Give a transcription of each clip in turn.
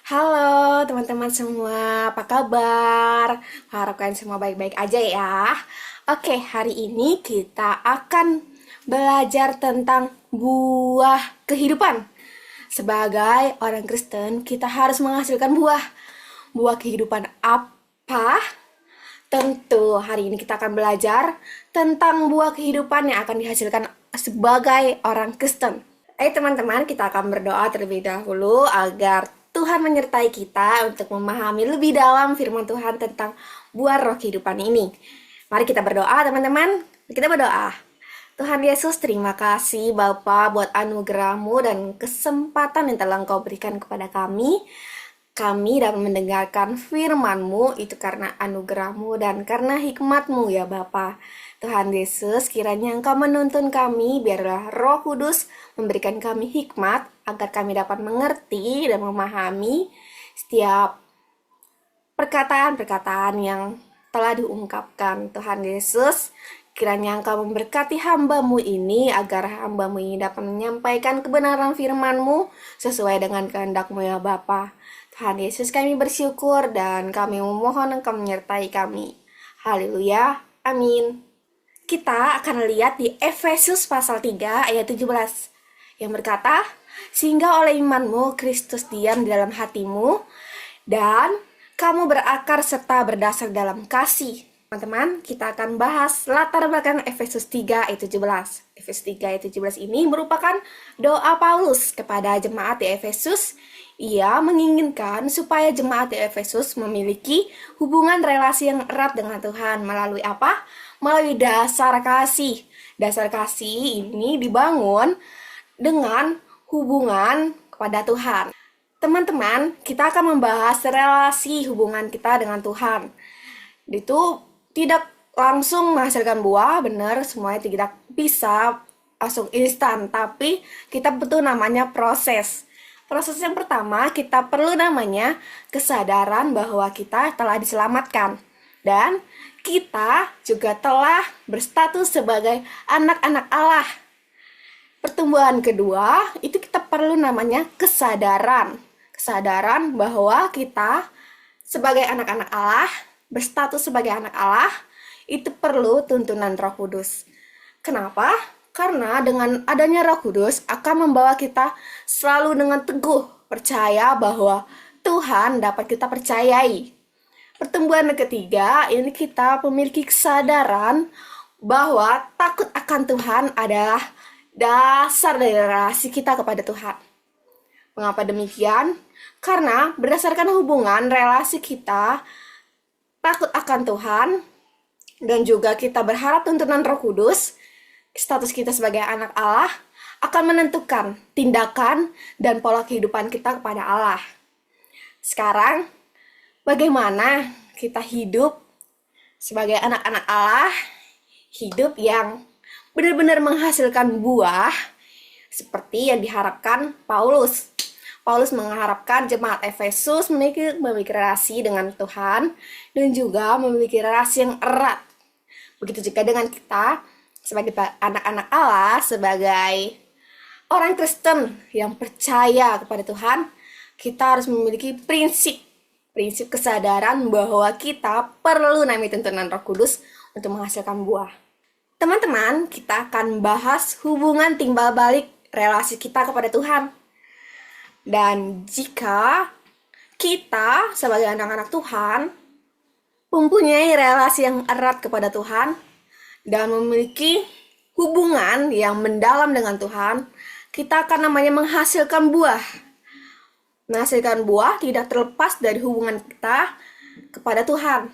Halo teman-teman semua, apa kabar? Harap kalian semua baik-baik aja ya. Oke, hari ini kita akan belajar tentang buah kehidupan. Sebagai orang Kristen, kita harus menghasilkan buah. Buah kehidupan apa? Tentu hari ini kita akan belajar tentang buah kehidupan yang akan dihasilkan sebagai orang Kristen. Teman-teman, kita akan berdoa terlebih dahulu agar Tuhan menyertai kita untuk memahami lebih dalam firman Tuhan tentang buah roh kehidupan ini. Mari kita berdoa teman-teman. Kita berdoa. Tuhan Yesus, terima kasih Bapa buat anugerah-Mu dan kesempatan yang telah Engkau berikan kepada kami. Kami dapat mendengarkan firman-Mu itu karena anugerah-Mu dan karena hikmat-Mu ya Bapa. Tuhan Yesus, kiranya Engkau menuntun kami, biarlah Roh Kudus memberikan kami hikmat agar kami dapat mengerti dan memahami setiap perkataan-perkataan yang telah diungkapkan. Tuhan Yesus, kiranya Engkau memberkati hamba-Mu ini agar hamba-Mu ini dapat menyampaikan kebenaran firman-Mu sesuai dengan kehendak-Mu ya Bapa. Tuhan Yesus, kami bersyukur dan kami memohon Engkau menyertai kami. Haleluya. Amin. Kita akan lihat di Efesus pasal 3 ayat 17 yang berkata, sehingga oleh imanmu Kristus diam di dalam hatimu dan kamu berakar serta berdasar dalam kasih. Teman-teman, kita akan bahas latar belakang Efesus 3 ayat 17. Efesus 3 ayat 17 ini merupakan doa Paulus kepada jemaat di Efesus. Ia menginginkan supaya jemaat di Efesus memiliki hubungan relasi yang erat dengan Tuhan. Melalui apa? Melalui dasar kasih. Dasar kasih ini dibangun dengan hubungan kepada Tuhan. Teman-teman, kita akan membahas relasi hubungan kita dengan Tuhan. Itu tidak langsung menghasilkan buah, benar, semuanya tidak bisa langsung instan, tapi kita butuh namanya proses. Proses yang pertama, kita perlu namanya kesadaran bahwa kita telah diselamatkan. Dan kita juga telah berstatus sebagai anak-anak Allah. Pertumbuhan kedua, itu kita perlu namanya kesadaran. Kesadaran bahwa kita sebagai anak-anak Allah, berstatus sebagai anak Allah, itu perlu tuntunan Roh Kudus. Kenapa? Karena dengan adanya Roh Kudus akan membawa kita selalu dengan teguh percaya bahwa Tuhan dapat kita percayai. Pertumbuhan ketiga, ini kita memiliki kesadaran bahwa takut akan Tuhan adalah dasar dari relasi kita kepada Tuhan. Mengapa demikian? Karena berdasarkan hubungan relasi kita takut akan Tuhan dan juga kita berharap tuntunan Roh Kudus, status kita sebagai anak Allah akan menentukan tindakan dan pola kehidupan kita kepada Allah. Sekarang, bagaimana kita hidup sebagai anak-anak Allah, hidup yang benar-benar menghasilkan buah seperti yang diharapkan Paulus. Paulus mengharapkan jemaat Efesus memiliki relasi dengan Tuhan dan juga memiliki relasi yang erat. Begitu juga dengan kita sebagai anak-anak Allah, sebagai orang Kristen yang percaya kepada Tuhan, kita harus memiliki prinsip kesadaran bahwa kita perlu namanya tuntunan Roh Kudus untuk menghasilkan buah. Teman-teman, kita akan bahas hubungan timbal balik relasi kita kepada Tuhan. Dan jika kita sebagai anak-anak Tuhan mempunyai relasi yang erat kepada Tuhan dan memiliki hubungan yang mendalam dengan Tuhan, kita akan namanya menghasilkan buah. Menghasilkan buah tidak terlepas dari hubungan kita kepada Tuhan.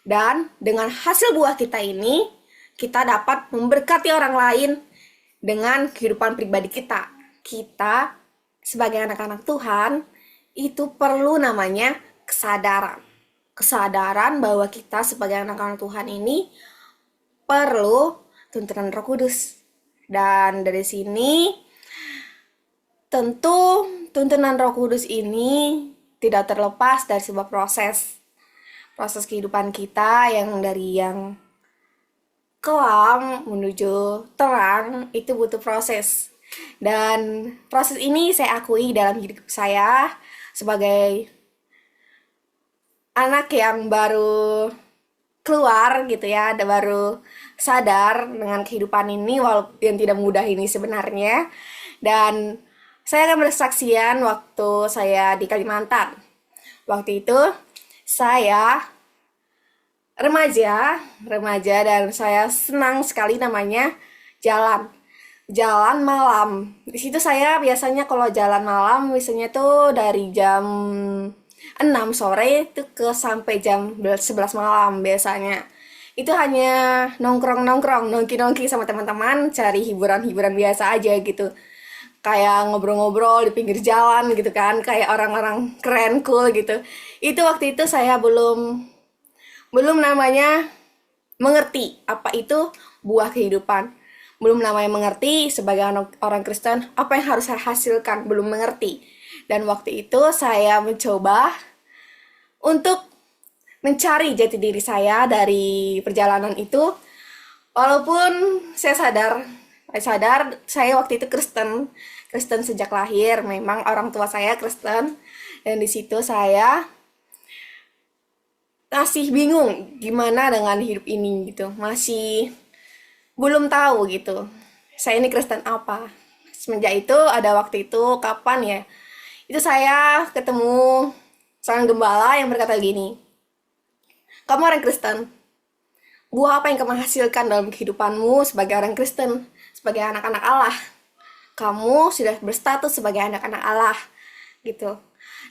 Dan dengan hasil buah kita ini, kita dapat memberkati orang lain dengan kehidupan pribadi kita. Kita sebagai anak-anak Tuhan, itu perlu namanya kesadaran. Kesadaran bahwa kita sebagai anak-anak Tuhan ini perlu tuntunan Roh Kudus. Dan dari sini, tentu tuntunan Roh Kudus ini tidak terlepas dari sebuah proses. Proses kehidupan kita yang dari yang kelam menuju terang itu butuh proses. Dan proses ini saya akui dalam hidup saya sebagai anak yang baru keluar gitu ya, ada baru sadar dengan kehidupan ini walaupun yang tidak mudah ini sebenarnya. Dan saya akan bersaksian waktu saya di Kalimantan. Waktu itu saya remaja dan saya senang sekali namanya jalan jalan malam. Di situ saya biasanya kalau jalan malam biasanya tuh dari jam 6 sore itu ke sampai jam 11 malam biasanya. Itu hanya nongkrong-nongkrong, nongki-nongki sama teman-teman, cari hiburan-hiburan biasa aja gitu. Kayak ngobrol-ngobrol di pinggir jalan gitu kan, kayak orang-orang keren cool gitu. Itu waktu itu saya belum belum namanya mengerti apa itu buah kehidupan. Belum namanya mengerti sebagai orang Kristen apa yang harus saya hasilkan, belum mengerti. Dan waktu itu saya mencoba untuk mencari jati diri saya dari perjalanan itu. Walaupun saya sadar saya waktu itu Kristen, Kristen sejak lahir. Memang orang tua saya Kristen, dan di situ saya masih bingung gimana dengan hidup ini gitu. Masih belum tahu gitu. Saya ini Kristen apa? Semenjak itu ada waktu itu kapan ya? Itu saya ketemu seorang gembala yang berkata gini, "Kamu orang Kristen. Buah apa yang kamu hasilkan dalam kehidupanmu sebagai orang Kristen, sebagai anak-anak Allah? Kamu sudah berstatus sebagai anak-anak Allah." Gitu.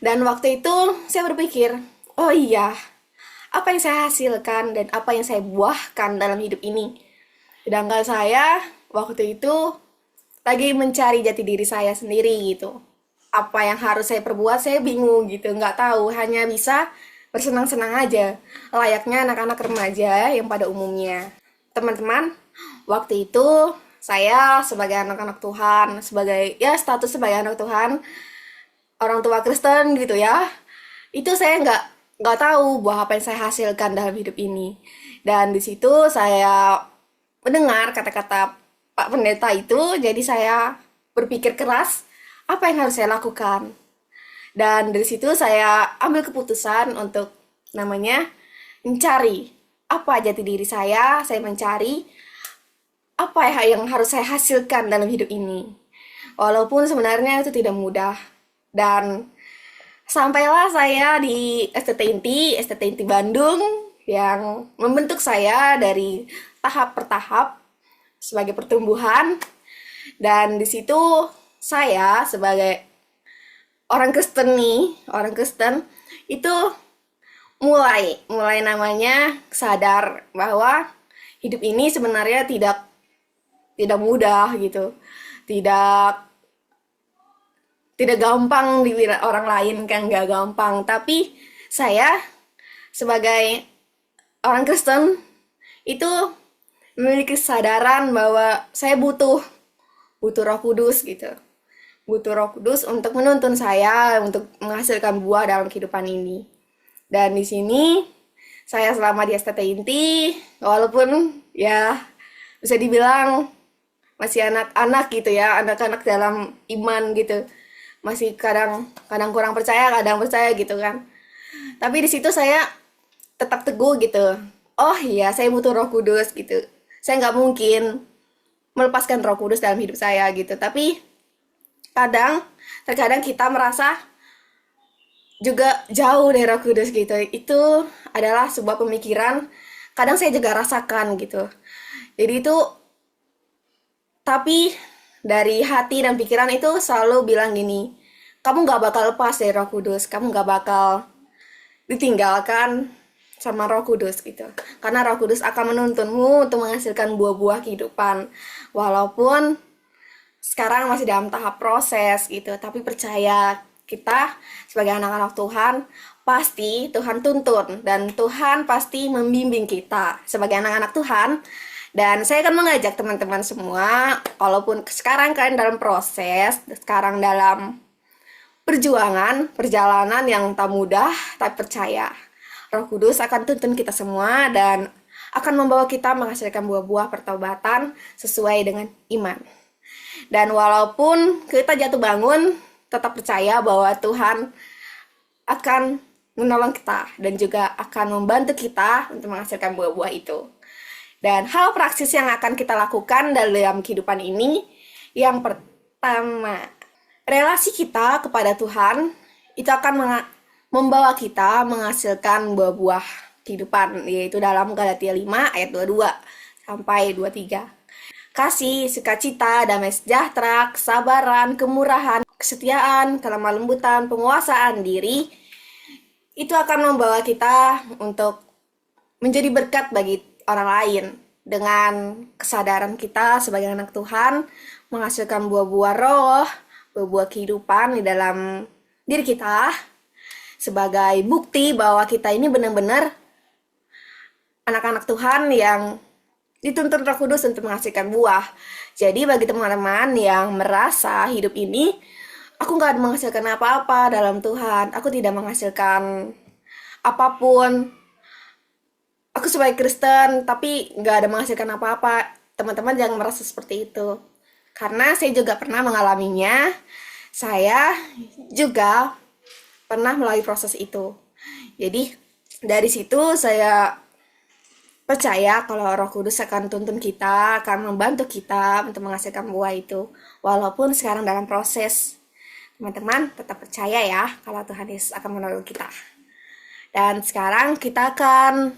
Dan waktu itu saya berpikir, oh iya, apa yang saya hasilkan dan apa yang saya buahkan dalam hidup ini. Sedangkan saya waktu itu lagi mencari jati diri saya sendiri gitu. Apa yang harus saya perbuat saya bingung gitu, nggak tahu, hanya bisa bersenang-senang aja, layaknya anak-anak remaja yang pada umumnya. Teman-teman, waktu itu saya sebagai anak-anak Tuhan, sebagai ya status sebagai anak Tuhan, orang tua Kristen gitu ya, itu saya nggak tahu buah apa yang saya hasilkan dalam hidup ini. Dan di situ saya mendengar kata-kata Pak Pendeta itu, jadi saya berpikir keras apa yang harus saya lakukan. Dan dari situ saya ambil keputusan untuk namanya mencari apa jati diri saya mencari apa yang harus saya hasilkan dalam hidup ini. Walaupun sebenarnya itu tidak mudah. Dan sampailah saya di STT Inti Bandung yang membentuk saya dari tahap per tahap sebagai pertumbuhan. Dan di situ saya sebagai orang Kristen itu mulai namanya sadar bahwa hidup ini sebenarnya tidak mudah gitu. Tidak gampang dilihat orang lain kan, nggak gampang. Tapi saya sebagai orang Kristen itu memiliki kesadaran bahwa saya butuh Roh Kudus gitu. Butuh Roh Kudus untuk menuntun saya untuk menghasilkan buah dalam kehidupan ini. Dan di sini saya selama di STT Inti, walaupun ya bisa dibilang masih anak-anak gitu ya, anak-anak dalam iman gitu. Masih kadang kurang percaya, kadang percaya gitu kan. Tapi di situ saya tetap teguh gitu. Oh iya, saya butuh Roh Kudus gitu. Saya nggak mungkin melepaskan Roh Kudus dalam hidup saya gitu. Tapi terkadang kita merasa juga jauh dari Roh Kudus gitu. Itu adalah sebuah pemikiran kadang saya juga rasakan gitu. Jadi itu, tapi dari hati dan pikiran itu selalu bilang gini, kamu gak bakal lepas dari Roh Kudus, kamu gak bakal ditinggalkan sama Roh Kudus gitu. Karena Roh Kudus akan menuntunmu untuk menghasilkan buah-buah kehidupan. Walaupun sekarang masih dalam tahap proses gitu, tapi percaya kita sebagai anak-anak Tuhan, pasti Tuhan tuntun dan Tuhan pasti membimbing kita sebagai anak-anak Tuhan. Dan saya akan mengajak teman-teman semua, walaupun sekarang kalian dalam proses, sekarang dalam perjalanan yang tak mudah, tapi percaya Roh Kudus akan tuntun kita semua dan akan membawa kita menghasilkan buah-buah pertobatan sesuai dengan iman. Dan walaupun kita jatuh bangun, tetap percaya bahwa Tuhan akan menolong kita dan juga akan membantu kita untuk menghasilkan buah-buah itu. Dan hal praksis yang akan kita lakukan dalam kehidupan ini, yang pertama, relasi kita kepada Tuhan itu akan membawa kita menghasilkan buah-buah kehidupan, yaitu dalam Galatia 5 ayat 22 sampai 23. Kasih, sukacita, damai sejahtera, kesabaran, kemurahan, kesetiaan, kelemah lembutan, penguasaan diri, itu akan membawa kita untuk menjadi berkat bagi orang lain. Dengan kesadaran kita sebagai anak Tuhan menghasilkan buah-buah roh, buah-buah kehidupan di dalam diri kita, sebagai bukti bahwa kita ini benar-benar anak-anak Tuhan yang dituntun Roh Kudus untuk menghasilkan buah. Jadi bagi teman-teman yang merasa hidup ini, aku gak menghasilkan apa-apa dalam Tuhan, aku tidak menghasilkan apapun, aku sebagai Kristen tapi gak ada menghasilkan apa-apa, teman-teman jangan merasa seperti itu. Karena saya juga pernah mengalaminya, saya juga pernah melalui proses itu. Jadi dari situ saya percaya kalau Roh Kudus akan tuntun kita, akan membantu kita untuk menghasilkan buah itu. Walaupun sekarang dalam proses. Teman-teman tetap percaya ya kalau Tuhan Yesus akan menolong kita. Dan sekarang kita akan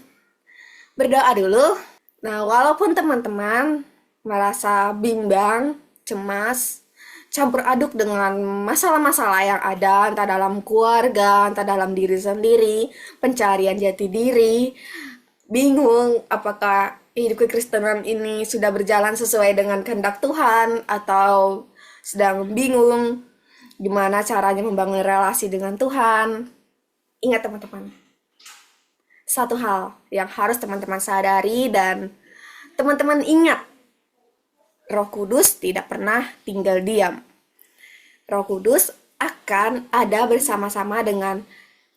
berdoa dulu. Nah, walaupun teman-teman merasa bimbang, cemas, campur aduk dengan masalah-masalah yang ada, entah dalam keluarga, entah dalam diri sendiri, pencarian jati diri, bingung apakah hidup kekristenan ini sudah berjalan sesuai dengan kehendak Tuhan, atau sedang bingung gimana caranya membangun relasi dengan Tuhan. Ingat teman-teman, satu hal yang harus teman-teman sadari dan teman-teman ingat, Roh Kudus tidak pernah tinggal diam. Roh Kudus akan ada bersama-sama dengan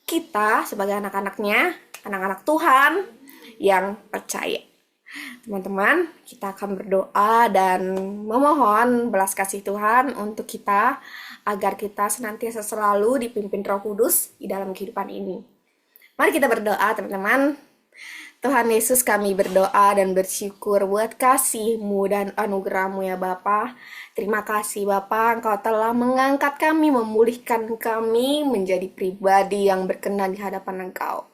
kita sebagai anak-anaknya, anak-anak Tuhan yang percaya. Teman-teman, kita akan berdoa dan memohon belas kasih Tuhan untuk kita, agar kita senantiasa selalu dipimpin Roh Kudus di dalam kehidupan ini. Mari kita berdoa teman-teman. Tuhan Yesus, kami berdoa dan bersyukur buat kasih-Mu dan anugerah-Mu ya Bapa. Terima kasih Bapa, Engkau telah mengangkat kami, memulihkan kami menjadi pribadi yang berkenan di hadapan Engkau.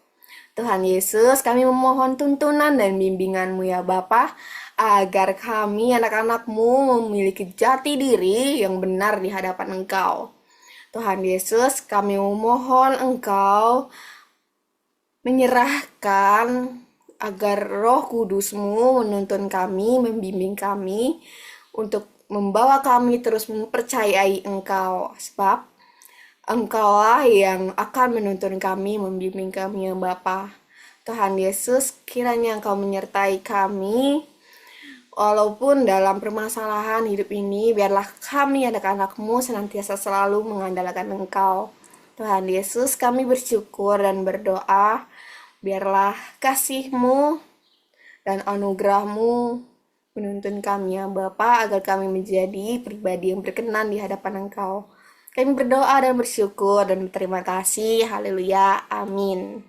Tuhan Yesus, kami memohon tuntunan dan bimbingan-Mu ya Bapa, agar kami anak-anak-Mu memiliki jati diri yang benar di hadapan Engkau. Tuhan Yesus, kami memohon Engkau menyerahkan agar Roh Kudus-Mu menuntun kami, membimbing kami untuk membawa kami terus mempercayai Engkau, sebab Engkaulah yang akan menuntun kami, membimbing kami ya Bapa. Tuhan Yesus, kiranya Engkau menyertai kami walaupun dalam permasalahan hidup ini, biarlah kami anak-anak-Mu senantiasa selalu mengandalkan Engkau. Tuhan Yesus, kami bersyukur dan berdoa, biarlah kasih-Mu dan anugerah-Mu menuntun kami ya Bapa, agar kami menjadi pribadi yang berkenan di hadapan Engkau. Kami berdoa dan bersyukur dan berterima kasih. Haleluya. Amin.